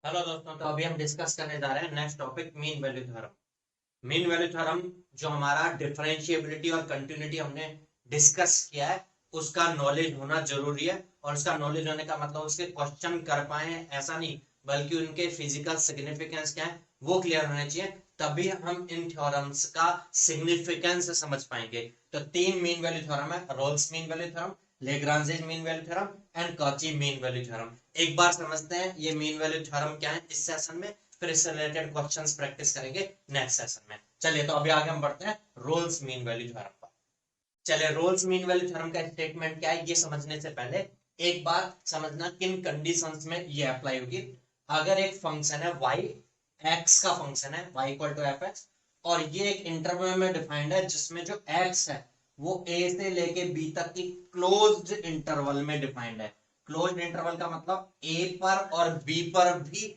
Hello दोस्तों, तो अभी हम डिस्कस करने जा रहे हैं next topic mean value theorem. Mean value theorem जो हमारा डिफरेंशिएबिलिटी और कंटिन्यूटी हमने डिस्कस किया है, उसका नॉलेज होना जरूरी है। और उसका नॉलेज होने का मतलब उसके क्वेश्चन कर पाए ऐसा नहीं, बल्कि उनके फिजिकल सिग्निफिकेंस क्या है वो क्लियर होने चाहिए। तभी हम इन थ्योरम्स का सिग्निफिकेंस समझ पाएंगे। तो तीन मीन वैल्यू थ्योरम है: Rolle's mean value theorem, Lagrange's mean value theorem and Cauchy mean value theorem. एक बार समझते हैं ये मीन वैल्यू थ्योरम क्या है इस सेशन में, फिर इससे रिलेटेड क्वेश्चंस प्रैक्टिस करेंगे नेक्स्ट सेशन में। चलिए, तो अभी आगे हम बढ़ते हैं रोल्स मीन वैल्यू थ्योरम पर। चलिए, रोल्स मीन वैल्यू थ्योरम का स्टेटमेंट क्या है ये समझने से पहले एक बात समझना किन कंडीशंस में ये अप्लाई होगी। अगर एक फंक्शन है y, x का फंक्शन है y equal to F X, और ये एक इंटरवल में डिफाइंड है जिसमें जो x है वो a से लेके b तक की क्लोज्ड इंटरवल में डिफाइंड है। क्लोज्ड इंटरवल का मतलब a पर और b पर भी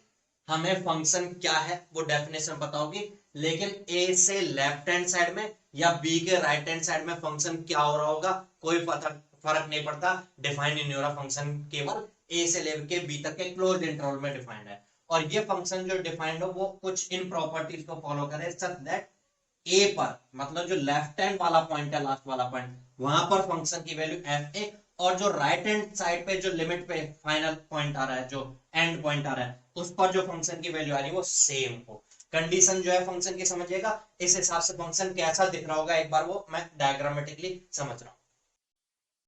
हमें फंक्शन क्या है वो डेफिनेशन बताओगी, लेकिन ए से लेफ्ट हैंड साइड में या बी के राइट हैंड साइड में फंक्शन क्या हो रहा होगा कोई फर्क नहीं पड़ता। डिफाइन नहीं हो रहा फंक्शन, केवल ए से लेके बी तक के क्लोज इंटरवल में डिफाइंड है। और ये फंक्शन जो डिफाइंड हो वो कुछ इन प्रॉपर्टीज को फॉलो करे सच दैट ए पर, मतलब जो लेफ्ट हैंड वाला पॉइंट है, लास्ट वाला पॉइंट, वहां पर फंक्शन की वैल्यू एफ ए, और जो राइट हैंड साइड पे जो लिमिट पे फाइनल पॉइंट आ रहा है, जो एंड पॉइंट आ रहा है, उस पर जो फंक्शन की वैल्यू आ रही है वो सेम हो। कंडीशन जो है फंक्शन की समझिएगा, इस हिसाब से फंक्शन कैसा दिख रहा होगा एक बार वो मैं डायग्रामेटिकली समझ रहा हूँ।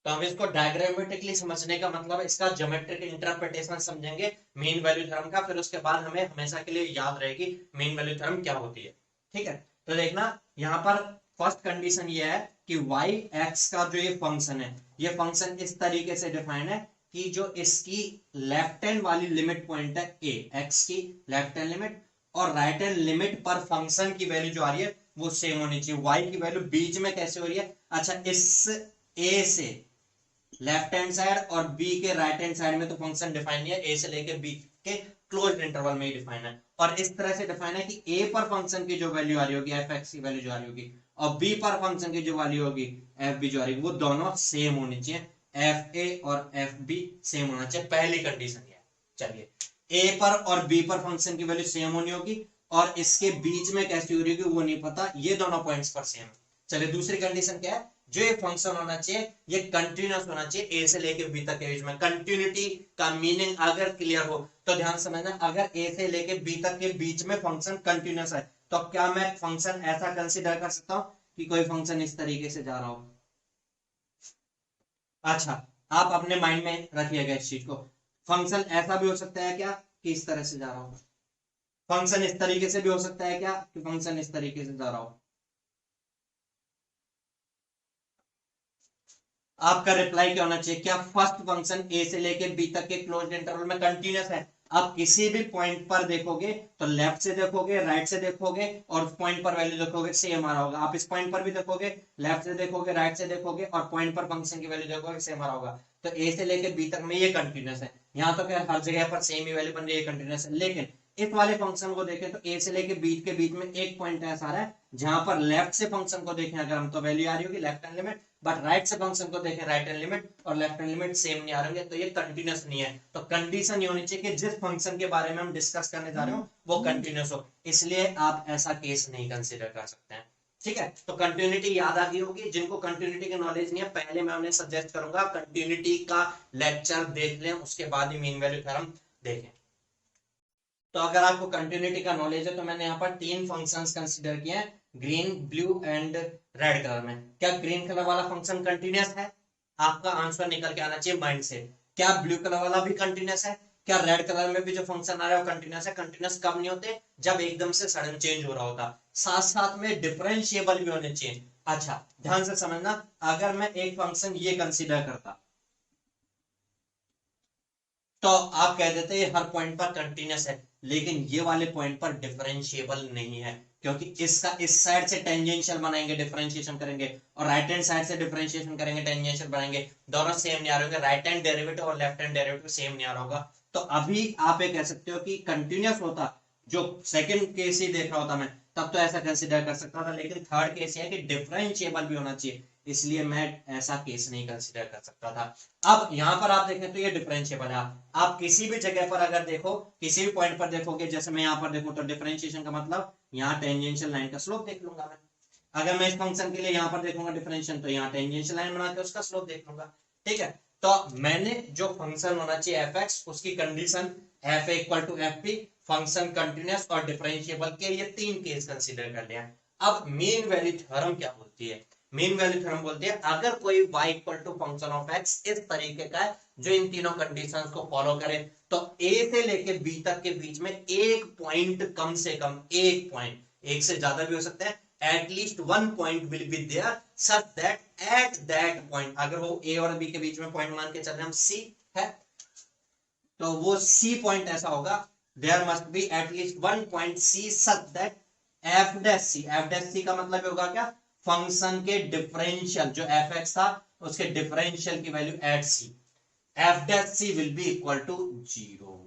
तो हम इसको डायग्रामेटिकली समझने का मतलब इसका ज्योमेट्रिक इंटरप्रिटेशन समझेंगे मीन वैल्यू थ्योरम का, फिर उसके बाद हमें हमेशा के लिए याद रहेगी मीन वैल्यू थ्योरम क्या होती है। ठीक है, तो देखना यहाँ पर फर्स्ट कंडीशन ये है कि y x का जो ये फंक्शन है, ये फंक्शन इस तरीके से डिफाइन है कि जो इसकी लेफ्ट हैंड वाली लिमिट पॉइंट है a, x की लेफ्ट हैंड लिमिट, और राइट हैंड लिमिट पर फंक्शन की वैल्यू जो आ रही है वो सेम होनी चाहिए। y की वैल्यू बीच में कैसे हो रही है? अच्छा, इस a से लेफ्ट हैंड साइड और बी के राइट हैंड साइड में तो फंक्शन डिफाइन नहीं है, ए से लेके बी के क्लोज्ड इंटरवल में ही डिफाइन है। और इस तरह से डिफाइन है कि ए पर फंक्शन की जो वैल्यू आ रही होगी, एफ एक्स की वैल्यू जो आ रही होगी, और बी पर फंक्शन की जो वैल्यू होगी, एफ बी जो आ रही है, वो दोनों सेम होनी चाहिए। एफ ए और एफ बी सेम होना चाहिए, पहली कंडीशन है। चलिए, ए पर और बी पर फंक्शन की वैल्यू सेम होनी होगी, और इसके बीच में कैसी हो रही होगी वो नहीं पता, ये दोनों पॉइंट्स पर सेम। चलिए, दूसरी कंडीशन क्या है? जो ये फंक्शन होना चाहिए ये कंटिन्यूअस होना चाहिए ए से लेके बी तक के बीच में। कंटिन्यूटी का मीनिंग अगर क्लियर हो तो ध्यान समझना, अगर ए से लेके बी तक के बीच में फंक्शन कंटिन्यूअस है तो क्या मैं फंक्शन ऐसा कंसीडर कर सकता हूं कि कोई फंक्शन इस तरीके से जा रहा हो? अच्छा, आप अपने माइंड में रखिएगा इस चीज को। फंक्शन ऐसा भी हो सकता है क्या कि इस तरह से जा रहा हो? फंक्शन इस तरीके से भी हो सकता है क्या कि फंक्शन इस तरीके से जा रहा हो? आपका रिप्लाई क्या होना चाहिए? क्या फर्स्ट फंक्शन ए से लेके बी तक के क्लोज्ड इंटरवल में कंटिन्यूअस है? आप किसी भी पॉइंट पर देखोगे तो लेफ्ट से देखोगे, राइट से देखोगे, और पॉइंट पर वैल्यू देखोगे सेम आ रहा होगा। आप इस पॉइंट पर भी देखोगे, लेफ्ट से देखोगे, राइट से देखोगे, और पॉइंट पर फंक्शन की वैल्यू देखोगे सेम आ रहा होगा। तो ए से लेके बी तक में ये कंटिन्यूअस है। यहाँ तो क्या हर जगह पर सेम ही वैल्यू बन रही है, कंटिन्यूअस है। लेकिन इस वाले फंक्शन को देखें तो ए से लेके बी के बीच में एक पॉइंट ऐसा आ रहा है जहां पर लेफ्ट से फंक्शन को देखें अगर हम, तो वैल्यू आ रही होगी left hand limit, but right से फंक्शन को देखें राइट हैंड लिमिट और लेफ्ट हैंड लिमिट सेम नहीं आ रही है, तो ये कंटिन्यूअस नहीं है। तो कंडीशन ये होनी चाहिए कि जिस फंक्शन के बारे में हम डिस्कस करने जा रहे हो वो कंटिन्यूअस हो, इसलिए आप ऐसा केस नहीं कंसीडर कर सकते हैं। ठीक है, तो कंटिन्यूटी याद आ गई होगी। जिनको कंटिन्यूटी की नॉलेज नहीं है, पहले मैं उन्हें सजेस्ट करूंगा कंटिन्यूटी का लेक्चर देख लें, उसके बाद ही मीन वैल्यू थ्योरम देखें। तो अगर आपको कंटिन्यूटी का नॉलेज है तो मैंने यहाँ पर तीन फंक्शंस कंसीडर किए हैं, green, blue and red colour में। क्या ग्रीन कलर वाला फंक्शन कंटिन्यूअस है? आपका आंसर निकल के आना चाहिए माइंड से। क्या ब्लू कलर वाला भी कंटिन्यूअस है? क्या रेड कलर में भी जो फंक्शन आ रहा है वो कंटिन्यूअस है? कंटिन्यूअस कब नहीं होते? जब एकदम से सडन चेंज हो रहा होता। साथ साथ में डिफरेंशिएबल भी होने चाहिए। अच्छा, ध्यान से समझना, अगर मैं एक फंक्शन ये कंसीडर करता तो आप कह देते हैं हर पॉइंट पर कंटिन्यूअस है, लेकिन ये वाले पॉइंट पर डिफरेंशिएबल नहीं है, क्योंकि इसका इस साइड से टेंजेंशियल बनाएंगे, डिफरेंशिएशन करेंगे, और राइट हैंड साइड से डिफरेंशिएशन करेंगे, टेंजेंशियल बनाएंगे, दोनों सेम नहीं आ रहे होंगे। राइट हैंड डेरिवेटिव और लेफ्ट हैंड डेरिवेटिव सेम नहीं आ रहा होगा। तो अभी आप ये कह सकते हो कि कंटिन्यूअस होता, जो सेकंड केस ही देख रहा होता मैं, तब तो ऐसा कंसिडर कर सकता था, लेकिन थर्ड केस ये है कि डिफरेंशिएबल भी होना चाहिए। इसलिए मैं ऐसा केस नहीं कंसिडर कर सकता था। अब यहां पर आप देखें तो ये डिफरेंशिएबल है। आप किसी भी जगह पर अगर देखो, किसी भी पॉइंट पर देखोगे, जैसे मैं यहां पर देखूं तो डिफरेंशिएशन का मतलब यहाँ टेंजेंशियल लाइन का स्लोप देख लूंगा मैं। अगर मैं इस फंक्शन के लिए यहाँ पर देखूंगा डिफरेंशियल, तो यहाँ टेंजेंशियल लाइन बना के उसका स्लोप देख लूंगा। ठीक है, तो मैंने जो फंक्शन होना चाहिए एफ एक्स, उसकी condition F A equal to F B, function continuous और डिफरेंशिएबल के ये तीन केस कंसीडर कर लिया। अब मीन वैल्यू थ्योरम क्या बोलती है? मीन वैल्यू थ्योरम बोलती है अगर कोई y equal to function of x इस तरीके का है जो इन तीनों कंडीशंस को फॉलो करे, तो a से लेके b तक के बीच में एक पॉइंट, कम से कम एक पॉइंट, एक से ज्यादा भी हो सकता है, at least one point will be there such that at that point, अगर वो a और b के बीच में पॉइंट मान के चल रहे हम c है, तो वो c पॉइंट ऐसा होगा, there must be at least one point c such that f dash c, f dash c का मतलब होगा क्या? फंक्शन के डिफरेंशियल जो एफ एक्स था उसके डिफरेंशियल की value at C, F dash C will be equal to 0।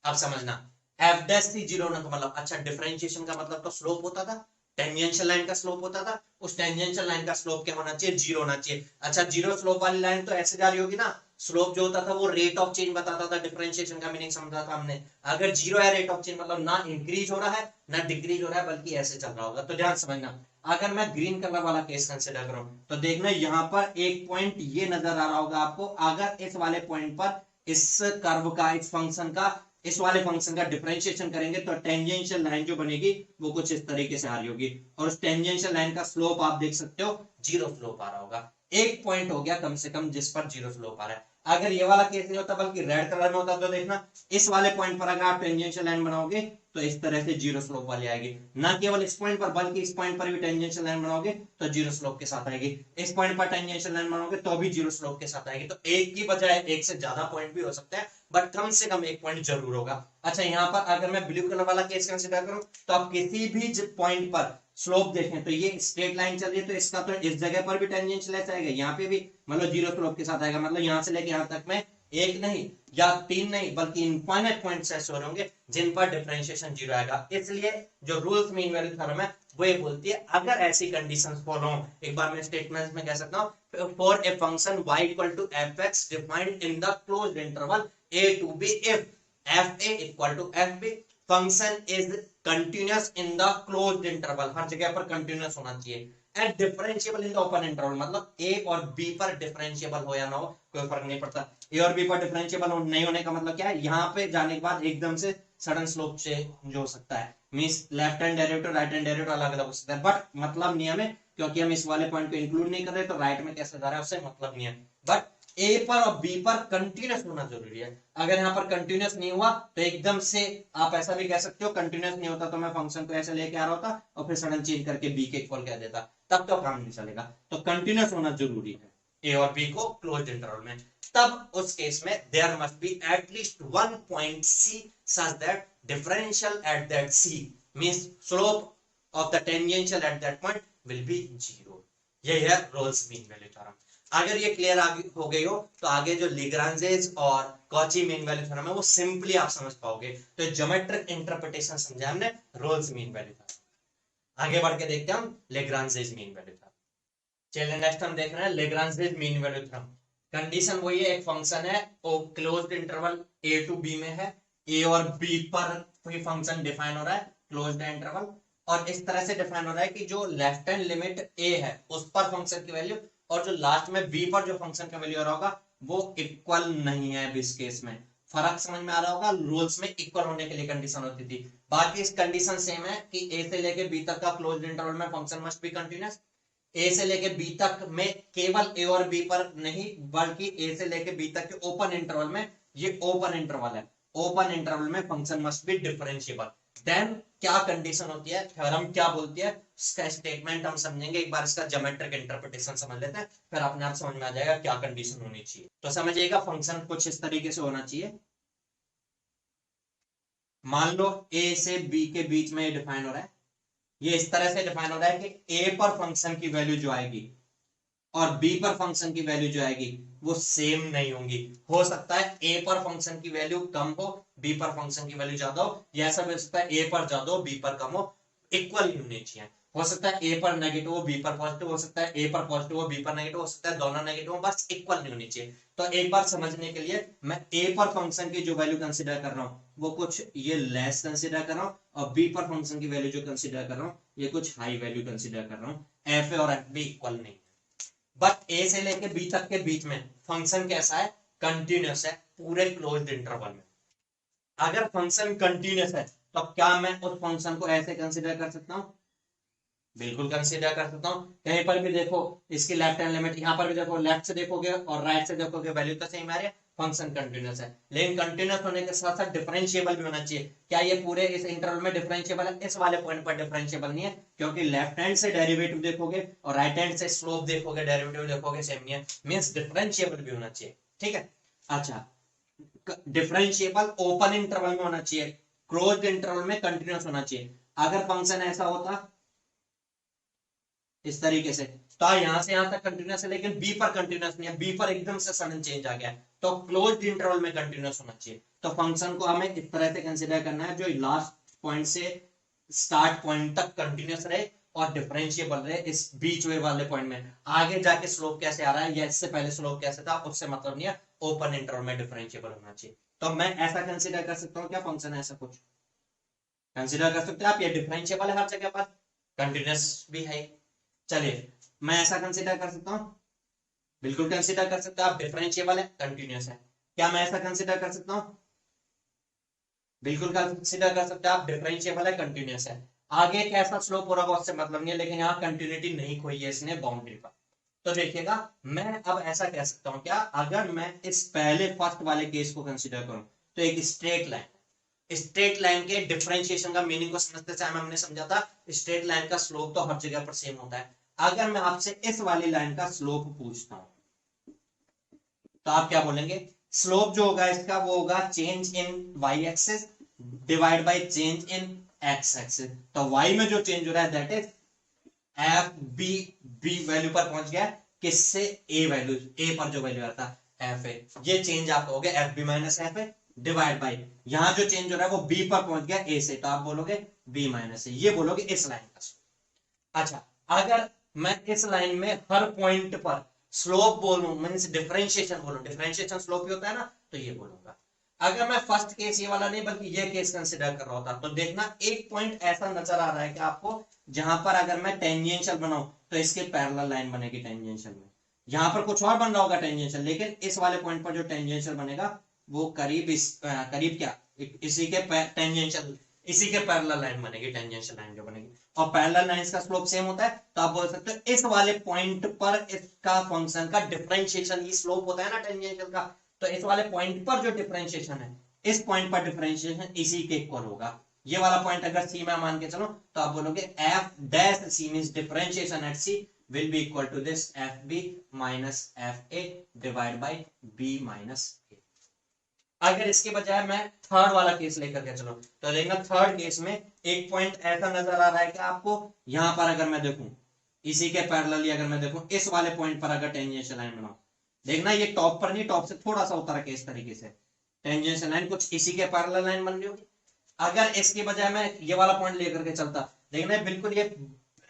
अब समझना, एफ डैश सी 0 होने का मतलब, अच्छा डिफरेंशिएशन का मतलब तो स्लोप होता था, टेंजेंशियल लाइन का स्लोप होता था, उस टेंजेंशियल लाइन का स्लोप क्या होना चाहिए? 0 होना चाहिए। अच्छा जीरो स्लोप वाली लाइन तो ऐसे जा रही होगी ना, स्लोप जो होता था वो रेट ऑफ चेंज बताता था, डिफरेंशिएशन का मीनिंग समझा था हमने। अगर 0 है रेट ऑफ चेंज मतलब ना इंक्रीज हो रहा है ना डिक्रीज हो रहा है, बल्कि ऐसे चल रहा होगा। तो ध्यान समझना, अगर मैं ग्रीन कलर वाला केस कंसिडर करूं तो देखना यहां पर एक पॉइंट ये नजर आ रहा होगा आपको, अगर इस वाले पॉइंट पर इस कर्व का, इस फंक्शन का, इस वाले फंक्शन का डिफरेंशिएशन करेंगे तो टेंजेंशियल लाइन जो बनेगी वो कुछ इस तरीके से आ रही होगी, और उस टेंजेंशियल लाइन का स्लोप आप देख सकते हो 0 स्लोप आ रहा होगा। एक पॉइंट हो गया कम से कम जिस पर 0 स्लोप आ रहा है। अगर ये वाला केस नहीं होता बल्कि रेड कलर में होता तो देखना इस वाले पॉइंट पर अगर आप टेंजेंशियल लाइन बनाओगे तो इस तरह से 0 स्लोप वाली आएगी, ना केवल इस पॉइंट पर बल्कि इस पॉइंट पर भी टेंजेंशियल लाइन बनाओगे तो 0 स्लोप के साथ आएगी, इस पॉइंट पर टेंजेंशियल लाइन बनाओगे तो भी 0 स्लोप के साथ आएगी। तो एक की बजाय एक से ज्यादा पॉइंट भी हो सकता है, बट कम से कम एक पॉइंट जरूर होगा। अच्छा यहाँ पर अगर मैं ब्लू कलर वाला केस कंसिडर करूं तो आप किसी भी पॉइंट पर स्लोप देखें तो ये स्ट्रेट लाइन चल रही है, तो इसका तो इस जगह पर भी टेंजेंशियल ऐसा आएगा, यहाँ पे भी मतलब 0 स्लोप के साथ आएगा, मतलब यहाँ से लेके यहाँ तक में एक नहीं या तीन नहीं बल्कि इनफाइनाइट पॉइंट्स ऐसे हो होंगे जिन पर डिफरेंशिएशन 0 आएगा। इसलिए जो रूल्स मीन वैल्यू थ्योरम है वो ये बोलती है अगर ऐसी कंडीशंस फॉलो हो, एक बार मैं स्टेटमेंट्स में कह सकता हूं, for a function y equal to F x defined in the closed interval a to b if f a equal to f b, function is continuous in the closed interval, हर जगह पर continuous होना चाहिए, and differentiable in the open interval, मतलब a और b पर differentiable हो या ना हो कोई फर्क नहीं पड़ता। a और b पर डिफरेंशिएबल नहीं होने का मतलब क्या है? यहाँ पे जाने के बाद एकदम से सडन स्लोप चेंज हो सकता है, means left hand derivative right hand derivative अलग अलग हो सकता है, बट मतलब नियम है क्योंकि हम इस वाले पॉइंट को इंक्लूड नहीं कर रहे तो राइट में कैसे जा रहा है उससे मतलब नहीं है, बट ए पर और बी पर कंटिन्यूअस होना जरूरी है। अगर यहाँ पर कंटिन्यूअस नहीं हुआ तो एकदम से आप ऐसा भी कह सकते हो कंटिन्यूअस नहीं होता तो मैं फंक्शन को ऐसे लेके आ रहा होता और फिर सडन चेंज करके बी के इक्वल कह देता, तब तो काम नहीं चलेगा। तो कंटिन्यूअस होना जरूरी है ए और बी को क्लोज्ड इंटरवल में, तब उस केस में there must be at least one point C such that differential at that C means slope of the tangential at that point will be 0। यही है रोल्स मीन वैल्यू थ्योरम। अगर ये clear हो गई हो तो आगे जो लिग्रांजेज और कॉची मीन वैल्यू थ्योरम है वो सिंपली आप समझ पाओगे। तो ज्योमेट्रिक इंटरप्रिटेशन समझा हमने रोल्स मीन वैल्यू थ्योरम। आगे बढ़ के देखते हैं हम लेग्रांजेज मीन वैल्यू थ्योरम। चलिए नेक्स्ट हम देख रहे हैं Lagrange's mean value theorem. Condition वही है, एक फंक्शन है वो closed interval a to b में है, a और b पर कोई फंक्शन डिफाइन हो रहा है क्लोज्ड इंटरवल, और इस तरह से डिफाइन हो रहा है कि जो लेफ्ट हैंड लिमिट a है उस पर फंक्शन की वैल्यू और जो लास्ट में b पर जो फंक्शन का वैल्यू आ रहा होगा वो इक्वल नहीं है। इस केस में फर्क समझ में आ रहा होगा, रूल्स में इक्वल होने के लिए कंडीशन होती थी, बाकी इस कंडीशन सेम है कि a से लेके b तक का क्लोज्ड इंटरवल में फंक्शन मस्ट बी कंटिन्यूअस, ए से लेके बी तक में केवल ए और बी पर नहीं बल्कि ए से लेके बी तक के ओपन इंटरवल में, ये ओपन इंटरवल है, ओपन इंटरवल में function must be differentiable. Then क्या कंडीशन होती है, थ्योरम क्या बोलती है, इसका स्टेटमेंट हम समझेंगे, एक बार इसका ज्योमेट्रिक इंटरप्रिटेशन समझ लेते हैं फिर अपने आप समझ में आ जाएगा क्या कंडीशन होनी चाहिए। तो समझिएगा फंक्शन कुछ इस तरीके से होना चाहिए, मान लो ए से बी के बीच में डिफाइन हो रहा है, ये इस तरह से डिफाइन हो रहा है कि ए पर फंक्शन की वैल्यू जो आएगी और बी पर फंक्शन की वैल्यू जो आएगी वो सेम नहीं होंगी। हो सकता है ए पर फंक्शन की वैल्यू कम हो बी पर फंक्शन की वैल्यू ज्यादा हो, या ऐसा भी हो सकता है ए पर ज्यादा हो बी पर कम हो, इक्वल ही होनी चाहिए। हो सकता है ए पर नेगेटिव हो बी पर पॉजिटिव, हो सकता है ए पर पॉजिटिव हो बी पर नेगेटिव, हो सकता है दोनों नेगेटिव हो, बस इक्वल नहीं होनी चाहिए। तो एक बार समझने के लिए मैं ए पर फंक्शन की जो वैल्यू कंसीडर कर रहा हूँ वो कुछ ये लेस कंसीडर कर रहा हूँ, और बी पर फंक्शन की वैल्यू जो कंसीडर कर रहा हूँ ये कुछ हाई वैल्यू कंसीडर कर रहा हूँ। एफ ए और एफ बी इक्वल नहीं, बट ए से लेके बी तक के बीच में फंक्शन कैसा है, कंटिन्यूस है पूरे क्लोज्ड इंटरवल में। अगर फंक्शन कंटिन्यूस है तो क्या मैं उस फंक्शन को ऐसे कंसीडर कर सकता हूं, बिल्कुल कंसीडर कर सकता हूं। कहीं पर भी देखो इसकी लेफ्ट हैंड लिमिट, यहां पर भी देखो लेफ्ट से देखोगे और राइट से देखोगे वैल्यू तो सेम आ रही है, फंक्शन कंटिन्यूस है। लेकिन कंटिन्यूस होने के साथ साथ डिफरेंशिएबल भी होना चाहिए। क्या ये पूरे इस इंटरवल में डिफरेंशिएबल है, इस वाले पॉइंट पर डिफरेंशिएबल नहीं है, क्योंकि लेफ्ट हैंड से डेरिवेटिव देखोगे और राइट हैंड से स्लोप देखोगे, डेरिवेटिव देखोगे सेम नहीं है, मींस डिफरेंशिएबल भी होना चाहिए। ठीक है, अच्छा डिफरेंशिएबल ओपन इंटरवल में होना चाहिए, क्लोज्ड इंटरवल में कंटिन्यूस होना चाहिए। अगर फंक्शन ऐसा होता इस तरीके से तो यहां से यहां तक कंटिन्यूस है, लेकिन बी पर कंटिन्यूस नहीं है, बी पर एकदम से सडन चेंज आ गया, तो क्लोज्ड इंटरवल में कंटिन्यूस होना चाहिए। तो फंक्शन को हमें इस तरह से कंसीडर करना है जो लास्ट पॉइंट से स्टार्ट पॉइंट तक कंटिन्यूस रहे और डिफरेंशिएबल रहे इस बीच वाले पॉइंट में। आगे जाके स्लोप कैसे आ रहा है या इससे पहले स्लोप कैसे था उससे मतलब नहीं है, ओपन इंटरवल में डिफरेंशिएबल होना चाहिए। तो मैं ऐसा कंसीडर कर सकता हूँ, क्या फंक्शन ऐसा कुछ कंसीडर कर सकते हैं आप, ये डिफरेंशिएबल है हर जगह पर, कंटिन्यूस भी है। चलिए मैं ऐसा कंसीडर कर सकता हूं, बिल्कुल कंसीडर कर सकते हो आप, डिफरेंशिएबल है कंटिन्यूस है। क्या मैं ऐसा कंसीडर कर सकता हूं, बिल्कुल कंसीडर कर सकते हो आप, डिफरेंशिएबल है कंटिन्यूस है। आगे कैसा स्लोप हो रहा है उससे मतलब नहीं है, लेकिन यहाँ कंटिन्यूटी नहीं खोई है इसने बाउंड्री पर। तो देखिएगा मैं अब ऐसा कह सकता हूं, क्या अगर मैं इस पहले फर्स्ट वाले केस को कंसीडर करूं तो एक स्ट्रेट लाइन, स्ट्रेट लाइन के डिफरेंशिएशन का मीनिंग को समझते समय हमने समझा था स्ट्रेट लाइन का स्लोप तो हर जगह पर सेम होता है। अगर मैं आपसे इस वाली लाइन का स्लोप पूछता हूं तो आप क्या बोलेंगे, स्लोप जो होगा इसका वो होगा change in Y axis divide by change in X axis. तो वाई में जो चेंज हो रहा है that is F B, B value पर पहुंच गया किससे, ए वैल्यू, ए पर जो वैल्यू आता है एफ ए, ये चेंज आपका हो गया F B minus F A divide by यहां जो चेंज हो रहा है वो बी पर पहुंच गया ए से, तो आप बोलोगे बी माइनस ए, ये बोलोगे इस लाइन का। अच्छा अगर मैं इस लाइन में हर पॉइंट पर स्लोप बोलूं मींस डिफरेंशिएशन बोलूं, डिफरेंशिएशन स्लोप ही होता है ना, तो ये बोलूंगा। अगर मैं फर्स्ट केस ये वाला नहीं बल्कि ये केस कंसीडर कर रहा होता तो देखना एक पॉइंट ऐसा नजर आ रहा है कि आपको जहां पर अगर मैं टेंजेंशियल बनाऊं तो इसके पैरेलल लाइन बनेगी टेंजेंशियल में, यहां पर कुछ और बन रहा होगा टेंजेंशियल, लेकिन इस वाले पॉइंट पर जो टेंजेंशियल बनेगा वो करीब करीब क्या इसी के टेंजेंशियल, इसी के पैरेलल लाइन बनेगी, टेंजेंशियल लाइन जो बनेगी, और पैरेलल लाइंस का स्लोप सेम होता है। तो आप बोल सकते हो इस वाले पॉइंट पर इसका फंक्शन का डिफरेंशिएशन ही स्लोप होता है ना टेंजेंशियल का, तो इस वाले पॉइंट पर जो डिफरेंशिएशन है इस पॉइंट पर डिफरेंशिएशन इसी के इक्वल होगा। ये वाला पॉइंट अगर सी में मान के चलो तो आप बोलोगे F dash C means differentiation at C will be equal to this fb minus fa divided by b minus a। अगर इसके बजाय मैं थर्ड वाला केस लेकर के चलो तो देखना थर्ड केस में एक पॉइंट ऐसा नजर आ रहा है कि आपको यहां पर अगर मैं देखूं इसी के पैरेलली अगर मैं देखूं इस वाले पॉइंट पर अगर टेंजेंशियल लाइन बनाऊं, देखना ये टॉप पर नहीं, टॉप से थोड़ा सा उतर के इस तरीके से टेंजेंशियल लाइन कुछ इसी के पैरेलल लाइन बन रही होगी। अगर इसके बजाय मैं ये वाला पॉइंट लेकर के चलता, देखना बिल्कुल ये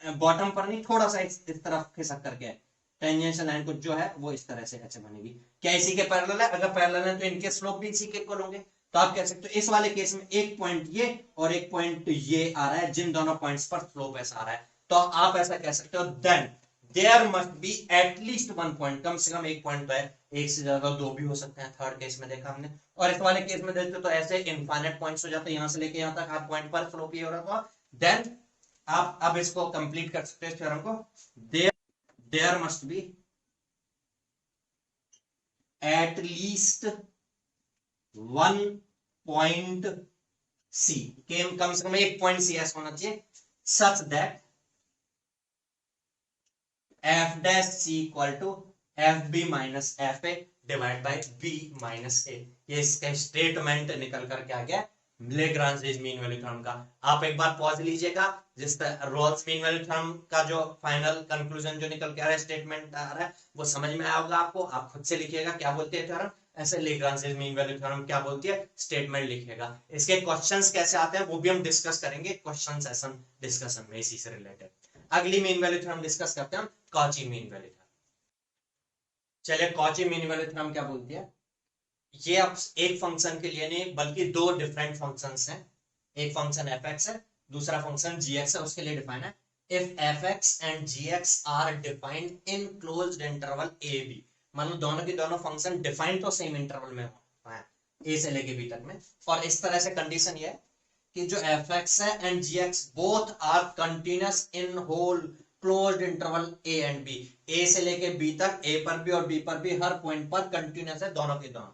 बॉटम पर नहीं थोड़ा सा इस तरफ खिसक करके टेंजेंशियल लाइन कुछ जो है वो इस तरह से ऐसे बनेगी। क्या इसी के पैरेलल है, अगर पैरेलल है तो इनके स्लोप भी इसी के इक्वल होंगे। तो आप कह सकते हो इस वाले केस में एक पॉइंट ये और एक पॉइंट ये आ रहा है, जिन दोनों पॉइंट्स पर स्लोप ऐसा आ रहा है, तो आप ऐसा कह सकते हो then there must be at least one point, कम से कम एक पॉइंट तो है, एक से ज्यादा दो भी हो सकते हैं, थर्ड केस में देखा हमने। और इस वाले केस में देखते तो ऐसे इनफाइनाइट पॉइंट्स हो जाते हैं, यहां से लेके यहां तक हर पॉइंट पर स्लोप ये हो रहा था। देन आप अब इसको कंप्लीट कर सकते हैं इस थ्योरम को, there must be at least one point c, कम से कम एक पॉइंट सी ऐसा होना चाहिए such that f dash C equal to F B minus F A divide by b minus a. ये इसका स्टेटमेंट निकल करके आ गया लेग्रांज मीन वैल्यू थ्योरम का। आप एक बार पॉज लीजिएगा, जिस रोल्स मीन वैल्यू थ्योरम का जो फाइनल कंक्लूजन जो निकल के आ रहा है, स्टेटमेंट आ रहा है, वो समझ में आया होगा आपको। आप खुद से लिखिएगा क्या बोलती है थ्योरम, ऐसे लेग्रांज मीन वैल्यू थ्योरम क्या बोलती है, स्टेटमेंट लिखिएगा। इसके क्वेश्चंस कैसे आते हैं वो भी हम डिस्कस करेंगे क्वेश्चन सेशन डिस्कशन में इसी से रिलेटेड। अगली मीन वैल्यू थ्योरम डिस्कस करते हैं हम, कॉची मीन वैल्यू थ्योरम। चलिए कॉची मीन वैल्यू थ्योरम क्या बोलती है, ये अब एक फंक्शन के लिए नहीं बल्कि दो डिफरेंट फंक्शंस हैं, एक फंक्शन एफ एक्स है, दूसरा फंक्शन जी एक्स है, उसके लिए डिफाइन है if F X and ji X are defined in closed interval A B, मतलब दोनों के दोनों फंक्शन डिफाइंड तो सेम इंटरवल में है ए से लेके बी तक में, और इस तरह से कंडीशन ये है कि जो एफ एक्स है and ji x both are continuous in whole closed interval a and b, a से लेके बी तक, ए पर भी और बी पर भी हर पॉइंट पर कंटिन्यूअस है दोनों के दोनों।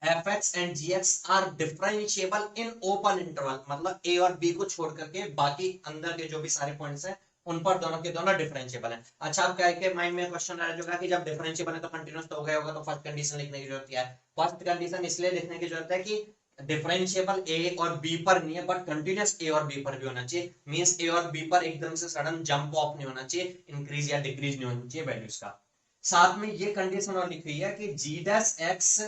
fx and gx are differentiable in open interval, मतलब a और b को छोड़ करके बाकी अंदर के जो भी सारे पॉइंट्स हैं उन पर दोनों के दोनों डिफरेंशिएबल हैं। अच्छा, आप क्या के माइंड में क्वेश्चन आ रहा है कि जब डिफरेंशिएबल है तो कंटीन्यूअस तो हो गया होगा, तो फर्स्ट कंडीशन लिखने की जरूरत है। फर्स्ट कंडीशन इसलिए लिखने की जरूरत है कि डिफरेंशिएबल a और b पर नहीं है बट कंटीन्यूअस a और b पर भी होना चाहिए, मींस a और b पर एकदम से सडन जंप ऑफ नहीं होना चाहिए, इंक्रीज या डिक्रीज नहीं होनी चाहिए वैल्यूज का। साथ में ये कंडीशन और लिखी हुई है कि g dash x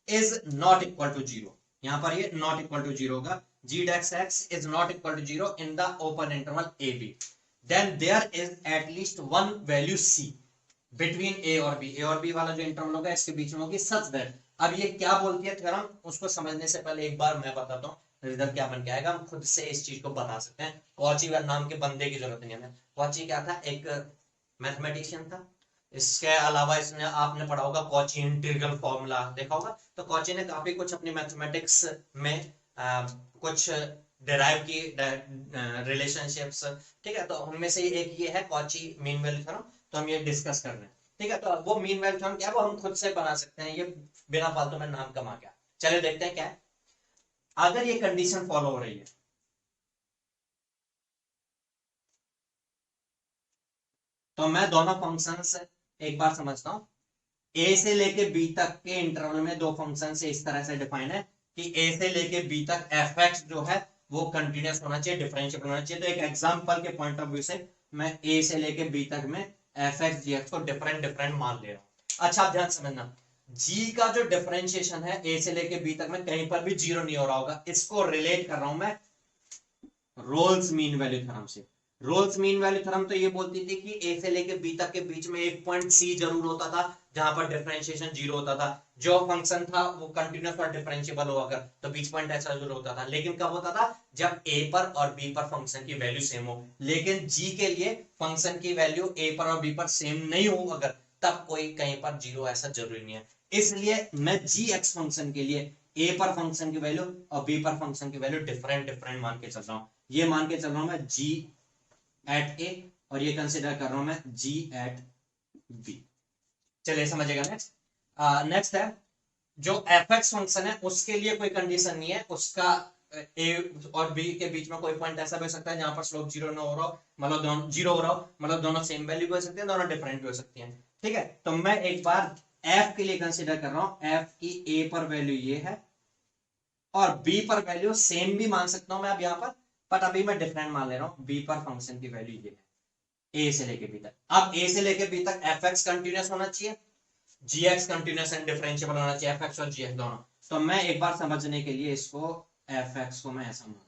is not equal to 0, यहां पर ये not equal to 0 होगा, g dash x is not equal to 0 in the open interval ab, then there is at least one value c between a और b, a और b वाला जो interval होगा इसके बीच में होगी such that, अब ये क्या बोलती है थ्योरम, उसको समझने से पहले एक बार मैं बताता हूँ रिजल्ट क्या बन के आएगा, हम खुद से इस चीज को बता सकते हैं। कॉची नाम के बंदे की जरूरत नहीं है, कॉची क्या था, एक मैथमेटिशियन था, इसके अलावा इसने आपने पढ़ा होगा कॉची इंटीग्रल फॉर्मूला देखा होगा, तो कॉची ने काफी कुछ अपनी मैथमेटिक्स में कुछ डिराइव की रिलेशनशिप्स, ठीक है, तो उनमें से एक ये है कॉची मीन वैल्यू थ्योरम, तो हम ये डिस्कस कर रहे हैं, ठीक है। तो वो मीन वैल्यू थ्योरम क्या है वो हम खुद से बना सकते हैं, ये बिना फालतू में नाम कमा के। चलिए देखते हैं क्या है, अगर ये कंडीशन फॉलो हो रही है तो मैं दोनों फंक्शंस एक बार समझता हूं, ए से लेके बी तक के इंटरवल में दो फंक्शन से इस तरह से डिफाइन है कि ए से लेके बी तक एफ एक्स जो है वो कंटिन्यूअस होना चाहिए, डिफरेंशिएबल होना चाहिए। तो एक एग्जांपल के पॉइंट ऑफ व्यू से मैं ए से लेके बी तक में एफ एक्स जी एक्स को डिफरेंट डिफरेंट मान ले रहा हूं। अच्छा, आप ध्यान समझना, जी का जो डिफरेंशिएशन है ए से लेके बी तक में कहीं पर भी जीरो नहीं हो रहा होगा, इसको रिलेट कर रहा हूं मैं रोल्स मीन वैल्यू थ्योरम से। रोल्स मीन वैल्यू थ्योरम तो ये बोलती थी कि ए से लेके बी तक के बीच में एक पॉइंट सी जरूर होता था जहां पर डिफरेंशिएशन जीरो होता था, जो फंक्शन था वो कंटिन्यूअस और डिफरेंशिएबल हो अगर तो बीच पॉइंट ऐसा जरूर होता था, लेकिन कब होता था जब ए पर और बी पर फंक्शन की वैल्यू सेम हो। लेकिन जी के लिए फंक्शन की वैल्यू ए पर और बी पर सेम नहीं हो अगर, तब कोई कहीं पर जीरो ऐसा जरूरी नहीं है। इसलिए मैं जी एक्स फंक्शन के लिए ए पर फंक्शन की वैल्यू और बी पर फंक्शन की वैल्यू डिफरेंट डिफरेंट मान के चल रहा हूं, ये मान के चल रहा हूं मैं जी एट ए और ये कंसिडर कर रहा हूं मैं जी एट बी। चलिए समझेगा। नेक्स्ट नेक्स्ट है जो एफ एक्स फंक्शन है उसके लिए कोई कंडीशन नहीं है, उसका ए और बी के बीच में कोई पॉइंट ऐसा भी हो सकता है जहां पर स्लोप जीरो ना हो रहा हो, मतलब दोनों जीरो हो रहा हो, मतलब दोनों सेम वैल्यू हो सकती है, दोनों डिफरेंट भी हो सकती हैं, ठीक है। तो मैं एक बार एफ के लिए कंसिडर कर रहा हूं, एफ की ए पर वैल्यू ये है और बी पर वैल्यू सेम भी मान सकता हूं मैं अब यहां पर, बट अभी मैं डिफरेंट मान ले रहा हूं, बी पर फंक्शन की वैल्यू ये है ए से लेके बी तक। अब ए से लेके बी तक एफ एक्स कंटिन्यूअस होना चाहिए, जी एक्स कंटिन्यूअस एंड डिफरेंशिएबल होना चाहिए, एफ एक्स और जी एक्स दोनों। तो मैं एक बार समझने के लिए इसको एफ एक्स को मैं ऐसा मान,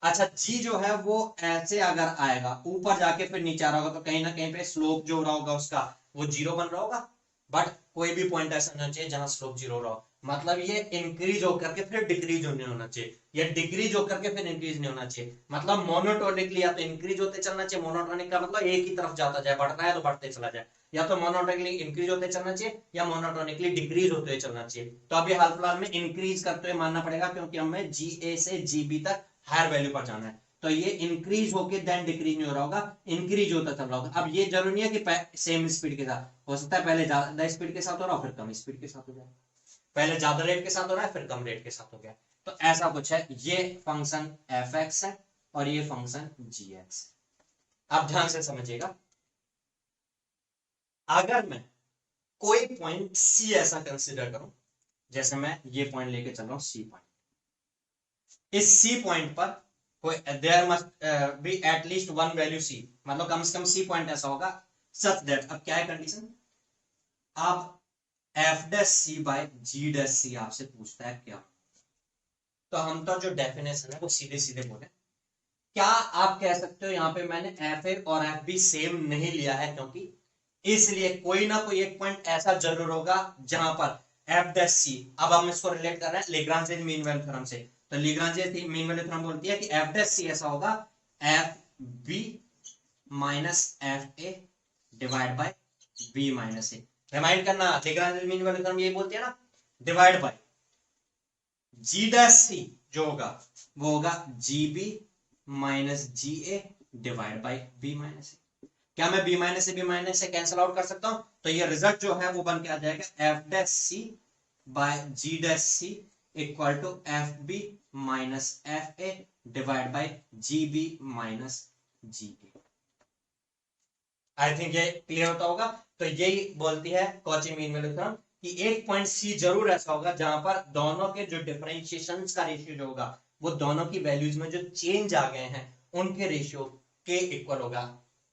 अच्छा जी जो है वो ऐसे अगर आएगा ऊपर जाके फिर नीचे आ रहा होगा तो कहीं ना कहीं पे स्लोप जो हो रहा होगा उसका वो जीरो बन रहा होगा, बट कोई भी पॉइंट ऐसा होना चाहिए जहां स्लोप जीरो हो रहा हो, मतलब ये इंक्रीज होकर के फिर डिक्रीज नहीं होना चाहिए, या डिक्रीज होकर के फिर इंक्रीज नहीं होना चाहिए, मतलब मोनोटोनिकली या तो इंक्रीज होते चलना चाहिए, मोनोटोनिक का मतलब एक ही तरफ जाता जाए, बढ़ रहा है तो बढ़ते चला जाए, या तो मोनोटोनिकली इंक्रीज होते चलना चाहिए या मोनोटोनिकली डिक्रीज होते हुए चलना चाहिए। तो अभी हाल फिलहाल में इंक्रीज करते हुए मानना पड़ेगा क्योंकि हमें जी ए से जी बी तक हायर वैल्यू पर जाना है, तो ये इंक्रीज होके देन डिक्रीज नहीं हो रहा होगा, इंक्रीज होता चल रहा होगा। अब ये जरूरी नहीं है कि सेम स्पीड के साथ, हो सकता है पहले ज्यादा स्पीड के साथ हो रहा हो फिर कम स्पीड के साथ हो जाए, पहले ज्यादा रेट के साथ हो रहा है फिर कम रेट के साथ हो गया, तो ऐसा कुछ है। ये फंक्शन एफ एक्स है और ये फंक्शन जी एक्स। आप ध्यान से समझिएगा, अगर मैं कोई पॉइंट सी ऐसा कंसीडर करूं, जैसे मैं ये पॉइंट लेके चल रहा हूं सी पॉइंट, इस सी पॉइंट पर there must be at least one value c, मतलब कम से कम सी पॉइंट ऐसा होगा सच दैट, अब क्या है कंडीशन, आप F dash C by ji dash सी आपसे पूछता है क्या, तो हम तो जो डेफिनेशन है वो सीधे सीधे बोले क्या आप कह सकते हो यहाँ पे मैंने एफ ए और एफ बी सेम नहीं लिया है, क्योंकि इसलिए कोई ना कोई एक पॉइंट ऐसा जरूर होगा जहां पर एफ डैश सी, अब हम इसको रिलेट कर रहे हैं लेग्रांजे मीन वैल्यू थ्योरम से, तो लेग्रांजे मीन वैल्यू थ्योरम बोलती है कि एफ डैश सी ऐसा होगा f B minus F A divide by b minus a. Remind करना लेग्रांजे मीन वैल्यू थ्योरम यही बोलती है ना, divide by ji dash c जो होगा वो होगा g B minus ji a divide by b minus a. क्या मैं बी माइनस से कैंसिल आउट कर सकता हूं? तो ये रिजल्ट जो है वो बन के आ जाएगा F dash C by ji dash C equal to F B minus F A divide by G B minus ji A. I think ये क्लियर होता होगा। तो यही बोलती है कॉची मीन वैल्यू थ्योरम कि एक पॉइंट सी जरूर ऐसा होगा जहां पर दोनों के जो डिफरेंशिएशन का रेशियो जो होगा वो दोनों की वैल्यूज में जो चेंज आ गए हैं उनके रेशियो के इक्वल होगा।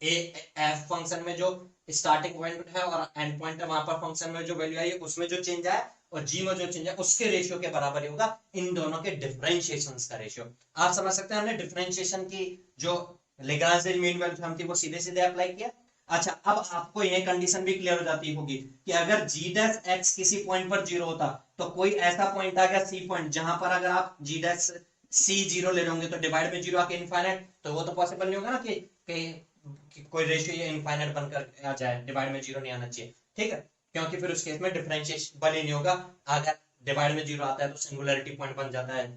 ए एफ फंक्शन में जो स्टार्टिंग पॉइंट है और एंड पॉइंट है वहां पर फंक्शन में जो वैल्यू आई है उसमें जो चेंज आया और जी में जो चेंज है उसके रेशियो के बराबर ही होगा इन दोनों के डिफरेंशिएशन का रेशियो। आप समझ सकते हैं हमने डिफरेंशिएशन की जो लेग्रांज मीन वैल्यू थ्योरम थी वो सीधे सीधे अप्लाई किया। अच्छा, अब आपको यह कंडीशन भी क्लियर हो जाती होगी कि अगर जी डैश एक्स किसी पॉइंट पर जीरो होता तो कोई ऐसा पॉइंट आ गया सी पॉइंट जहां पर अगर आप जी डैश सी जीरो ले होंगे तो डिवाइड में जीरो आके इनफाइनाइट, तो वो तो पॉसिबल नहीं होगा ना कि कोई रेशियो ये इनफाइनाइट बनकर आ जाए, डिवाइड में जीरो नहीं आना चाहिए, ठीक है, क्योंकि फिर उस केस में डिफरेंशिएशन ही नहीं होगा। अगर डिवाइड में जीरो आता है तो सिंगुलरिटी पॉइंट बन जाता है,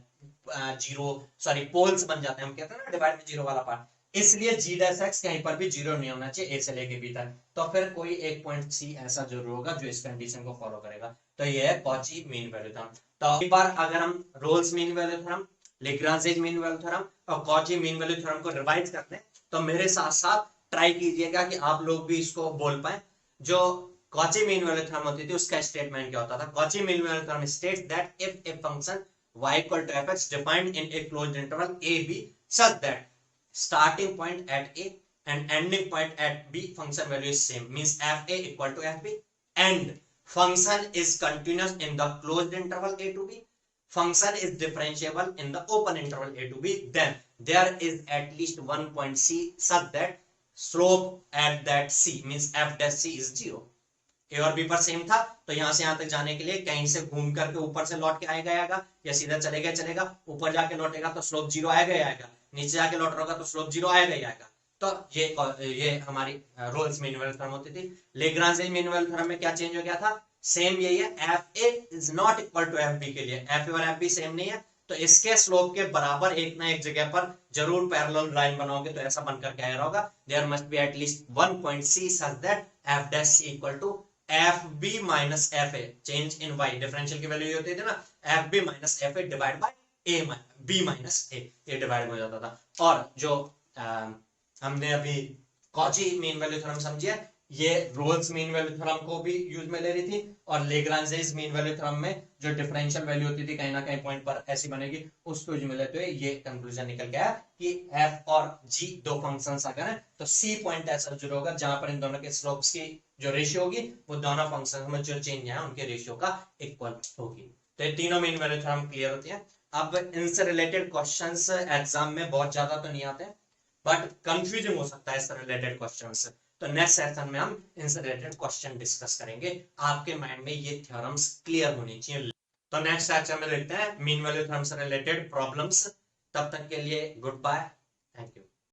जीरो सॉरी पोल्स बन जाते हैं, हम कहते हैं ना डिवाइड में जीरो वाला पार्ट, इसलिए जी डैश एक्स कहीं पर भी जीरो नहीं होना चाहिए ए से लेके बी तक। तो फिर कोई एक पॉइंट सी ऐसा जरूर होगा जो इस कंडीशन को फॉलो करेगा। तो ये है कॉची मीन वैल्यू थ्योरम। तो एक बार अगर हम Rolle's mean value theorem, Lagrange mean value theorem और कॉची मीन वैल्यू थ्योरम को रिवाइज करते हैं तो मेरे साथ साथ ट्राई कीजिएगा कि आप लोग भी इसको बोल पाए। जो कॉची मीन वैल्यू थ्योरम होती थी उसका स्टेटमेंट क्या होता था? Cauchy mean value theorem states that if A function y equal to fx defined in a closed interval a b such that starting point at a and ending point at b function value is same, means f a equal to f b and function is continuous in the closed interval a to b, function is differentiable in the open interval a to b, then there is at least one point c such that slope at that c means f dash c is 0। ए और B पर same था तो यहां से यहां तक जाने के लिए कहीं से घूम करके ऊपर से लौट के आएगा या सीधा चलेगा, ऊपर जाके लौटेगा तो स्लोप जीरो आएगा, नीचे जाके लौट रहा होगा तो स्लोप जीरो आएगा। तो ये हमारी रोल्स मीन वैल्यू थ्योरम होती थी। लेग्रांज मीन वैल्यू थ्योरम में क्या चेंज हो गया था? सेम यही है, F A is not equal to F B के लिए एफ ए और एफ बी सेम नहीं है तो इसके स्लोप के बराबर एक ना एक जगह पर जरूर पैरेलल लाइन बनाओगे तो ऐसा बनकर क्या होगा, there must be at least one point C such that f dash C equal to F B minus F a, change in y differential की वैल्यू होती थी ना, f B minus F A divide by a b minus a, ये divide हो जाता था। और जो हमने अभी कॉची मीन वैल्यू थ्योरम समझी है ये रोल्स मीन वैल्यू थ्योरम को भी यूज में ले रही थी और लेग्रांजेस मीन वैल्यू थ्योरम में जो डिफरेंशियल वैल्यू होती थी कहीं ना कहीं पॉइंट पर ऐसी बनेगी उसको यूज में लेते हुए ये कंक्लूजन निकल गया कि एफ और जी दो फंक्शंस अगर हैं तो सी पॉइंट ऐसा जरूर होगा जहां पर इन दोनों के स्लोप्स की जो रेशियो होगी वो दोनों फंक्शन में जो चेंज है उनके रेशियो का इक्वल होगी। तो ये तीनों मीन वैल्यू थ्योरम क्लियर होती है। अब इनसे रिलेटेड क्वेश्चंस एग्जाम में बहुत ज्यादा तो नहीं आते बट कंफ्यूजिंग हो सकता है इससे रिलेटेड क्वेश्चंस, तो नेक्स्ट सेशन में हम इनसे रिलेटेड क्वेश्चन डिस्कस करेंगे, आपके माइंड में ये थ्योरम्स क्लियर होनी चाहिए। तो नेक्स्ट सेशन में देखते हैं मीन वैल्यू थ्योरम से रिलेटेड प्रॉब्लम्स। तब तक के लिए गुड बाय, थैंक यू।